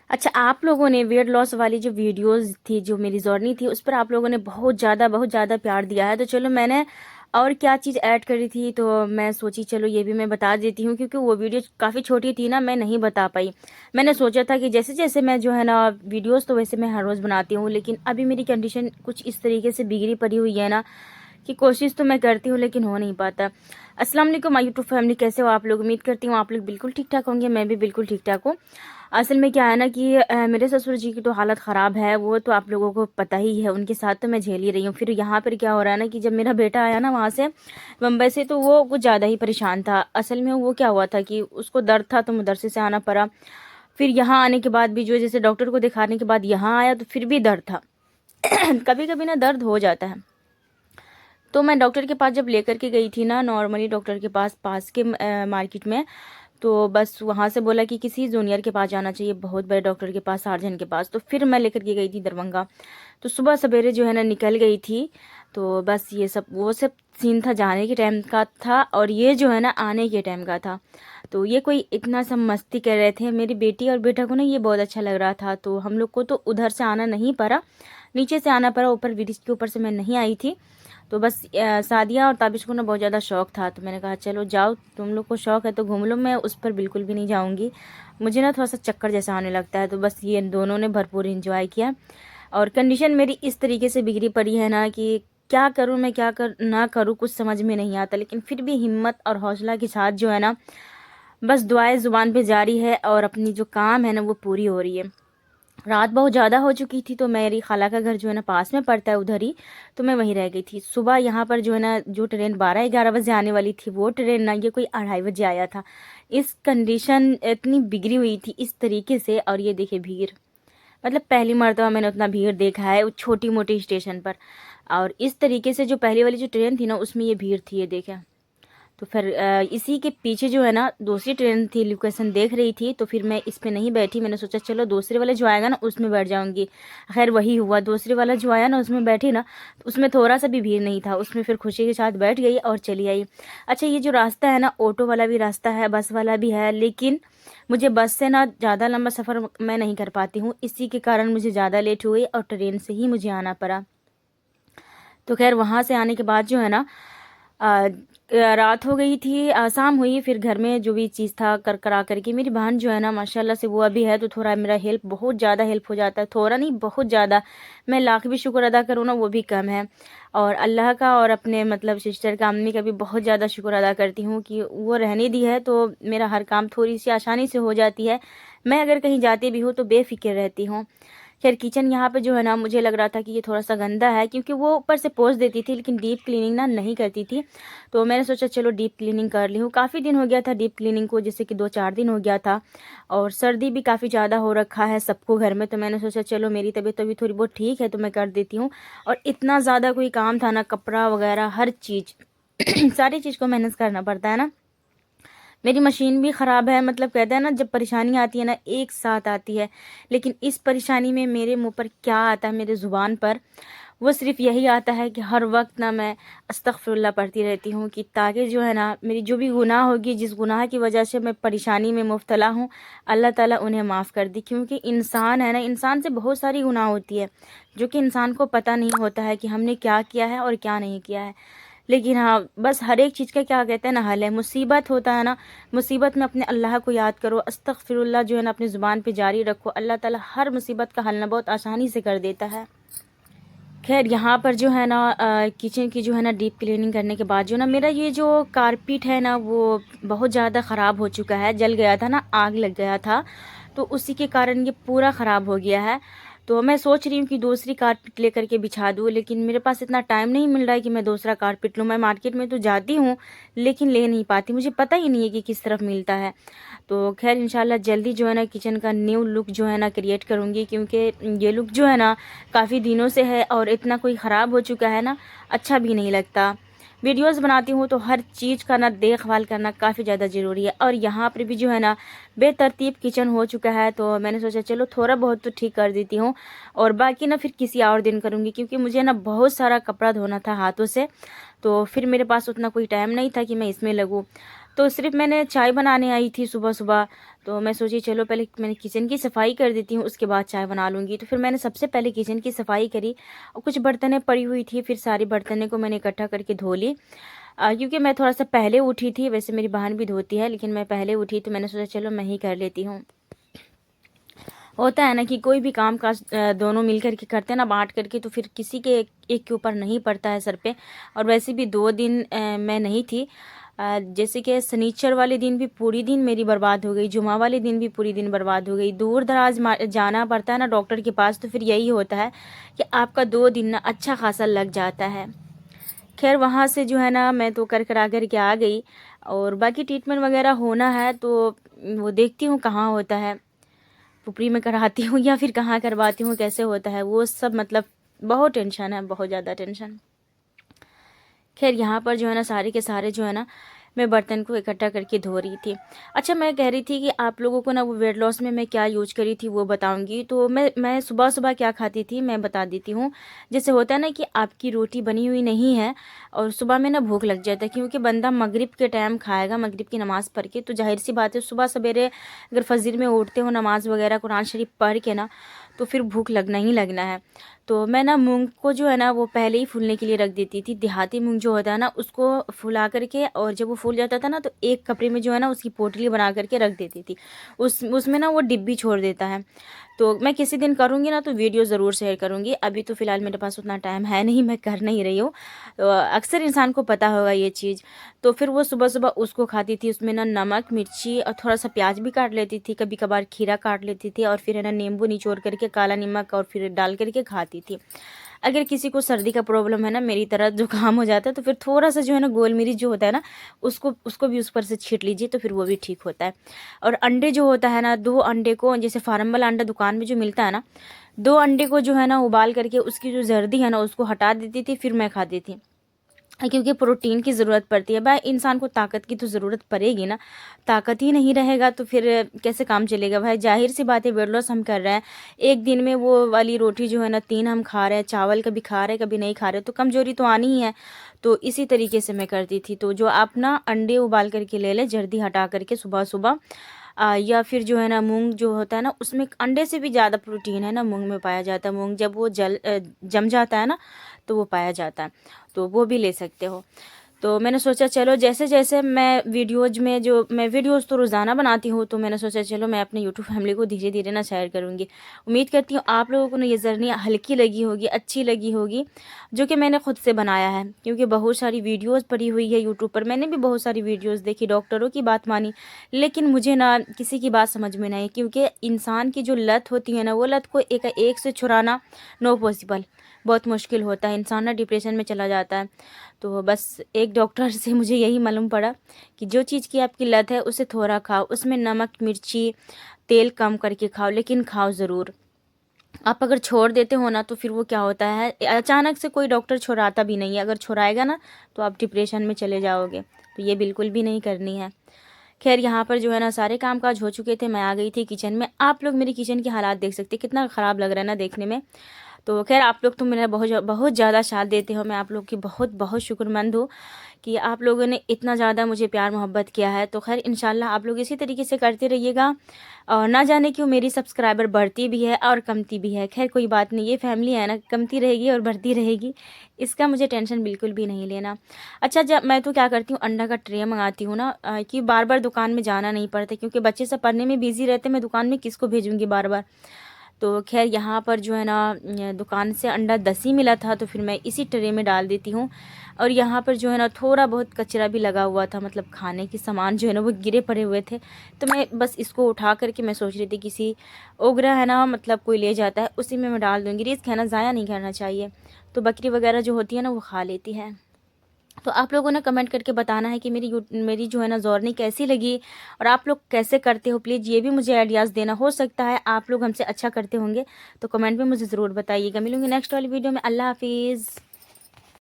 अच्छा, आप लोगों ने वेट लॉस वाली जो वीडियोस थी, जो मेरी जर्नी थी, उस पर आप लोगों ने बहुत ज़्यादा प्यार दिया है। तो चलो मैंने और क्या चीज़ ऐड करी थी, तो मैं सोची चलो ये भी मैं बता देती हूँ, क्योंकि वो वीडियो काफ़ी छोटी थी ना, मैं नहीं बता पाई। मैंने सोचा था कि जैसे जैसे मैं जो है ना वीडियोस, तो वैसे मैं हर रोज़ बनाती हूँ, लेकिन अभी मेरी कंडीशन कुछ इस तरीके से बिगड़ी पड़ी हुई है ना कि कोशिश तो मैं करती हूँ लेकिन हो नहीं पाता। अस्सलाम वालेकुम माय यूट्यूब फैमिली, कैसे हो आप लोग? उम्मीद करती हूँ आप लोग बिल्कुल ठीक ठाक होंगे, मैं भी बिल्कुल ठीक ठाक हूँ। असल में क्या है ना कि मेरे ससुर जी की तो हालत ख़राब है, वो तो आप लोगों को पता ही है, उनके साथ तो मैं झेल ही रही हूँ। फिर यहाँ पर क्या हो रहा है ना कि जब मेरा बेटा आया ना वहाँ से, मुंबई से, तो वो कुछ ज़्यादा ही परेशान था। असल में वो क्या हुआ था कि उसको दर्द था, तो मदरसे से आना पड़ा। फिर यहाँ आने के बाद भी जो जैसे डॉक्टर को दिखाने के बाद यहाँ आया तो फिर भी दर्द था। कभी कभी ना दर्द हो जाता है। तो मैं डॉक्टर के पास जब लेकर के गई थी ना, नॉर्मली डॉक्टर के पास के मार्केट में, तो बस वहाँ से बोला कि किसी जूनियर के पास जाना चाहिए, बहुत बड़े डॉक्टर के पास, सार्जन के पास। तो फिर मैं लेकर के गई थी दरभंगा। तो सुबह सवेरे जो है ना निकल गई थी। तो बस ये सब वो सब सीन था, जाने के टाइम का था, और ये जो है ना आने के टाइम का था। तो ये कोई इतना सब मस्ती कर रहे थे, मेरी बेटी और बेटा को ना ये बहुत अच्छा लग रहा था। तो हम लोग को तो उधर से आना नहीं पड़ा, नीचे से आना पड़ा, ऊपर ब्रिज के ऊपर से मैं नहीं आई थी। तो बस सादिया और ताबिश को ना बहुत ज़्यादा शौक था, तो मैंने कहा चलो जाओ, तुम लोग को शौक है तो घूम लो, मैं उस पर बिल्कुल भी नहीं जाऊंगी, मुझे ना थोड़ा सा चक्कर जैसा आने लगता है। तो बस ये दोनों ने भरपूर इंजॉय किया। और कंडीशन मेरी इस तरीके से बिगड़ी पड़ी है ना कि क्या करूं मैं, क्या कर ना करूं, कुछ समझ में नहीं आता। लेकिन फिर भी हिम्मत और हौसला के साथ जो है ना, बस दुआएं जुबान पे जारी है, और अपनी जो काम है ना वो पूरी हो रही है। रात बहुत ज़्यादा हो चुकी थी, तो मेरी खाला का घर जो है ना पास में पड़ता है उधर ही, तो मैं वहीं रह गई थी। सुबह यहाँ पर जो है ना, जो ट्रेन 12-11 बजे आने वाली थी, वो ट्रेन ना ये कोई 2:30 बजे आया था। इस कंडीशन इतनी बिगड़ी हुई थी इस तरीके से। और ये देखिए भीड़, मतलब पहली मर्तबा मैंने उतना भीड़ देखा है वो छोटी मोटी स्टेशन पर। और इस तरीके से जो पहली वाली जो ट्रेन थी ना, उसमें ये भीड़ थी, ये देखें। तो फिर इसी के पीछे जो है ना दूसरी ट्रेन थी, लोकेशन देख रही थी, तो फिर मैं इस पे नहीं बैठी, मैंने सोचा चलो दूसरे वाले जो आएगा ना उसमें बैठ जाऊंगी। खैर वही हुआ, दूसरे वाला जो आया ना उसमें बैठी ना, तो उसमें थोड़ा सा भी भीड़ नहीं था, उसमें फिर खुशी के साथ बैठ गई और चली आई। अच्छा, ये जो रास्ता है ना, ऑटो वाला भी रास्ता है, बस वाला भी है, लेकिन मुझे बस से ना ज़्यादा लंबा सफ़र मैं नहीं कर पाती हूँ, इसी के कारण मुझे ज़्यादा लेट हुई और ट्रेन से ही मुझे आना पड़ा। तो खैर वहाँ से आने के बाद जो है ना, आ, रात हो गई थी, शाम हुई। फिर घर में जो भी चीज़ था कर करा करके, मेरी बहन जो है ना माशाल्लाह से वो अभी है, तो थोड़ा मेरा हेल्प, बहुत ज़्यादा हेल्प हो जाता है, थोड़ा नहीं बहुत ज़्यादा। मैं लाख भी शुक्र अदा करूँ ना वो भी कम है। और अल्लाह का और अपने मतलब सिस्टर का, अम्मी का भी बहुत ज़्यादा शुक्र अदा करती हूँ कि वो रहने दी है, तो मेरा हर काम थोड़ी सी आसानी से हो जाती है। मैं अगर कहीं जाती भी हूँ तो बेफिक्र रहती हूँ। खैर किचन यहाँ पे जो है ना, मुझे लग रहा था कि ये थोड़ा सा गंदा है, क्योंकि वो ऊपर से पोंछ देती थी लेकिन डीप क्लीनिंग ना नहीं करती थी। तो मैंने सोचा चलो डीप क्लीनिंग कर ली हूँ, काफ़ी दिन हो गया था डीप क्लीनिंग को, जैसे कि 2-4 दिन हो गया था। और सर्दी भी काफ़ी ज़्यादा हो रखा है सबको घर में, तो मैंने सोचा चलो मेरी तबीयत अभी थोड़ी बहुत ठीक है तो मैं कर देती हूँ। और इतना ज़्यादा कोई काम था ना, कपड़ा वगैरह हर चीज़ सारी चीज़ को मैनेज करना पड़ता है ना। मेरी मशीन भी ख़राब है, मतलब कहते हैं ना जब परेशानी आती है ना एक साथ आती है। लेकिन इस परेशानी में मेरे मुंह पर क्या आता है, मेरे ज़ुबान पर वो सिर्फ़ यही आता है कि हर वक्त ना मैं अस्तगफिरुल्लाह पढ़ती रहती हूँ, कि ताकि जो है ना मेरी जो भी गुनाह होगी, जिस गुनाह की वजह से मैं परेशानी में मुब्तला हूँ, अल्लाह ताला उन्हें माफ़ कर दी। क्योंकि इंसान है ना, इंसान से बहुत सारी गुनाह होती है जो कि इंसान को पता नहीं होता है कि हमने क्या किया है और क्या नहीं किया है। लेकिन हाँ, बस हर एक चीज़ का क्या कहते हैं ना हल है। मुसीबत होता है ना, मुसीबत में अपने अल्लाह को याद करो, अस्तगफिरुल्लाह जो है ना अपनी ज़ुबान पे जारी रखो, अल्लाह ताला हर मुसीबत का हल ना बहुत आसानी से कर देता है। खैर यहाँ पर जो है ना किचन की जो है ना डीप क्लीनिंग करने के बाद जो ना मेरा ये जो कारपेट है ना वो बहुत ज़्यादा ख़राब हो चुका है, जल गया था ना, आग लग गया था, तो उसी के कारण ये पूरा ख़राब हो गया है। तो मैं सोच रही हूँ कि दूसरी कारपेट लेकर के बिछा दूँ, लेकिन मेरे पास इतना टाइम नहीं मिल रहा है कि मैं दूसरा कारपेट लूँ। मैं मार्केट में तो जाती हूँ लेकिन ले नहीं पाती, मुझे पता ही नहीं है कि किस तरफ मिलता है। तो खैर इंशाल्लाह जल्दी जो है ना किचन का न्यू लुक जो है ना क्रिएट करूँगी, क्योंकि ये लुक जो है ना काफ़ी दिनों से है और इतना कोई ख़राब हो चुका है ना, अच्छा भी नहीं लगता। वीडियोस बनाती हूँ तो हर चीज़ का ना देखभाल करना काफ़ी ज़्यादा ज़रूरी है। और यहाँ पर भी जो है ना बेतरतीब किचन हो चुका है, तो मैंने सोचा चलो थोड़ा बहुत तो ठीक कर देती हूँ, और बाकी ना फिर किसी और दिन करूँगी, क्योंकि मुझे ना बहुत सारा कपड़ा धोना था हाथों से, तो फिर मेरे पास उतना कोई टाइम नहीं था कि मैं इसमें लगूँ। तो सिर्फ मैंने चाय बनाने आई थी सुबह सुबह, तो मैं सोची चलो पहले मैंने किचन की सफाई कर देती हूँ, उसके बाद चाय बना लूँगी। तो फिर मैंने सबसे पहले किचन की सफाई करी और कुछ बर्तनें पड़ी हुई थी, फिर सारी बर्तनों को मैंने इकट्ठा करके धो ली। क्योंकि मैं थोड़ा सा पहले उठी थी, वैसे मेरी बहन भी धोती है लेकिन मैं पहले उठी तो मैंने सोचा चलो मैं ही कर लेती हूँ। होता है ना कि कोई भी काम काज दोनों मिलकर के करते हैं ना, बांट करके, तो फिर किसी के एक के ऊपर नहीं पड़ता है सर पे। और वैसे भी 2 दिन मैं नहीं थी। जैसे कि शनिचर वाले दिन भी पूरी दिन मेरी बर्बाद हो गई, जुमा वाले दिन भी पूरी दिन बर्बाद हो गई। दूर दराज जाना पड़ता है ना डॉक्टर के पास, तो फिर यही होता है कि आपका 2 दिन ना अच्छा खासा लग जाता है। खैर वहाँ से जो है ना मैं तो कर करा कर के आ गई, और बाकी ट्रीटमेंट वगैरह होना है तो वो देखती हूँ कहाँ होता है, पुपरी में कराती हूँ या फिर कहाँ करवाती हूँ, कैसे होता है वो सब, मतलब बहुत टेंशन है, बहुत ज़्यादा टेंशन। खैर यहाँ पर जो है ना सारे के सारे जो है ना मैं बर्तन को इकट्ठा करके धो रही थी। अच्छा, मैं कह रही थी कि आप लोगों को ना वो वेट लॉस में मैं क्या यूज करी थी वो बताऊंगी। तो मैं सुबह सुबह क्या खाती थी मैं बता देती हूँ। जैसे होता है ना कि आपकी रोटी बनी हुई नहीं है और सुबह में ना भूख लग जाता है, क्योंकि बंदा मगरिब के टाइम खाएगा, मगरिब की नमाज़ पढ़ के, तो जाहिर सी बात है सुबह सवेरे अगर फजर में उठते हो नमाज़ वगैरह कुरान शरीफ पढ़ के ना, तो फिर भूख लगना ही लगना है। तो मैं ना मूंग को जो है ना वो पहले ही फूलने के लिए रख देती थी। देहाती मूंग जो होता है ना उसको फुला करके, और जब वो फूल जाता था ना तो एक कपड़े में जो है ना उसकी पोटली बना करके रख देती थी। उसमें ना वो डिब्बी छोड़ देता है। तो मैं किसी दिन करूँगी ना तो वीडियो ज़रूर शेयर करूँगी। अभी तो फ़िलहाल मेरे पास उतना टाइम है नहीं, मैं कर नहीं रही हूँ। तो अक्सर इंसान को पता होगा ये चीज़। तो फिर वो सुबह सुबह उसको खाती थी। उसमें ना नमक, मिर्ची और थोड़ा सा प्याज भी काट लेती थी, कभी कभार खीरा काट लेती थी, और फिर है ना नींबू निचोड़ करके काला नमक और फिर डाल करके खाती थी। अगर किसी को सर्दी का प्रॉब्लम है ना मेरी तरह जुकाम हो जाता है, तो फिर थोड़ा सा जो है ना गोल मिर्च जो होता है ना उसको उसको भी उस पर से छीट लीजिए, तो फिर वो भी ठीक होता है। और अंडे जो होता है ना, 2 अंडे को, जैसे फार्म वाला अंडा दुकान में जो मिलता है ना, 2 अंडे को जो है ना उबाल करके उसकी जो जर्दी है ना उसको हटा देती थी, फिर मैं खाती थी। क्योंकि प्रोटीन की ज़रूरत पड़ती है भाई, इंसान को ताकत की तो ज़रूरत पड़ेगी ना। ताकत ही नहीं रहेगा तो फिर कैसे काम चलेगा भाई। जाहिर सी बात है वेट लॉस हम कर रहे हैं, एक दिन में वो वाली रोटी जो है ना 3 हम खा रहे हैं, चावल कभी खा रहे हैं कभी नहीं खा रहे, तो कमज़ोरी तो आनी ही है। तो इसी तरीके से मैं करती थी। तो जो आप ना अंडे उबाल करके ले लें, जर्दी हटा करके सुबह सुबह, या फिर जो है ना मूंग जो होता है ना उसमें अंडे से भी ज़्यादा प्रोटीन है ना मूंग में पाया जाता है। मूंग जब वो जम जाता है ना तो वो पाया जाता है, तो वो भी ले सकते हो। तो मैंने सोचा चलो जैसे जैसे मैं वीडियोज़ तो रोज़ाना बनाती हूँ, तो मैंने सोचा चलो मैं अपने यूट्यूब फैमिली को धीरे धीरे ना शेयर करूँगी। उम्मीद करती हूँ आप लोगों को ना ये जर्नी हल्की लगी होगी, अच्छी लगी होगी, जो कि मैंने खुद से बनाया है। क्योंकि बहुत सारी वीडियोज़ पड़ी हुई है यूट्यूब पर, मैंने भी बहुत सारी वीडियोज़ देखी, डॉक्टरों की बात मानी, लेकिन मुझे ना किसी की बात समझ में नहीं आई। क्योंकि इंसान की जो लत होती है ना वो लत को एक से छुड़ाना नो पॉसिबल, बहुत मुश्किल होता है, इंसान ना डिप्रेशन में चला जाता है। तो बस एक डॉक्टर से मुझे यही मालूम पड़ा कि जो चीज़ की आपकी लत है उसे थोड़ा खाओ, उसमें नमक, मिर्ची, तेल कम करके खाओ, लेकिन खाओ ज़रूर। आप अगर छोड़ देते हो ना तो फिर वो क्या होता है, अचानक से कोई डॉक्टर छुड़ाता भी नहीं है, अगर छुड़ाएगा ना तो आप डिप्रेशन में चले जाओगे, तो ये बिल्कुल भी नहीं करनी है। खैर यहाँ पर जो है ना सारे काम काज हो चुके थे, मैं आ गई थी किचन में। आप लोग मेरी किचन के हालात देख सकते हैं, कितना ख़राब लग रहा है ना देखने में। तो खैर आप लोग तो मेरा बहुत ज़्यादा साथ देते हो, मैं आप लोग की बहुत बहुत शुक्रमंद हूँ कि आप लोगों ने इतना ज़्यादा मुझे प्यार मोहब्बत किया है। तो खैर इंशाल्लाह आप लोग इसी तरीके से करते रहिएगा, और ना जाने क्यों मेरी सब्सक्राइबर बढ़ती भी है और कमती भी है। खैर कोई बात नहीं, ये फैमिली है ना, कमती रहेगी और बढ़ती रहेगी, इसका मुझे टेंशन बिल्कुल भी नहीं लेना। अच्छा, जब मैं तो क्या करती हूँ अंडा का ट्रे मंगाती हूँ ना, कि बार बार दुकान में जाना नहीं पड़ता, क्योंकि बच्चे सब पढ़ने में बिजी रहते हैं, मैं दुकान में किसको भेजूँगी बार बार। तो खैर यहाँ पर जो है ना दुकान से अंडा 10 ही मिला था, तो फिर मैं इसी ट्रे में डाल देती हूँ। और यहाँ पर जो है ना थोड़ा बहुत कचरा भी लगा हुआ था, मतलब खाने के सामान जो है ना वो गिरे पड़े हुए थे, तो मैं बस इसको उठा करके मैं सोच रही थी किसी ओगरा है ना, मतलब कोई ले जाता है उसी में मैं डाल दूँगी। रिस्क है ना, ज़ाया नहीं करना चाहिए। तो बकरी वगैरह जो होती है ना वो खा लेती है। तो आप लोगों ने कमेंट करके बताना है कि मेरी जो है ना जॉर्नी कैसी लगी, और आप लोग कैसे करते हो, प्लीज़ ये भी मुझे आइडियाज़ देना। हो सकता है आप लोग हमसे अच्छा करते होंगे, तो कमेंट में मुझे ज़रूर बताइएगा। मिलूंगी नेक्स्ट वाली वीडियो में। अल्लाह हाफिज़।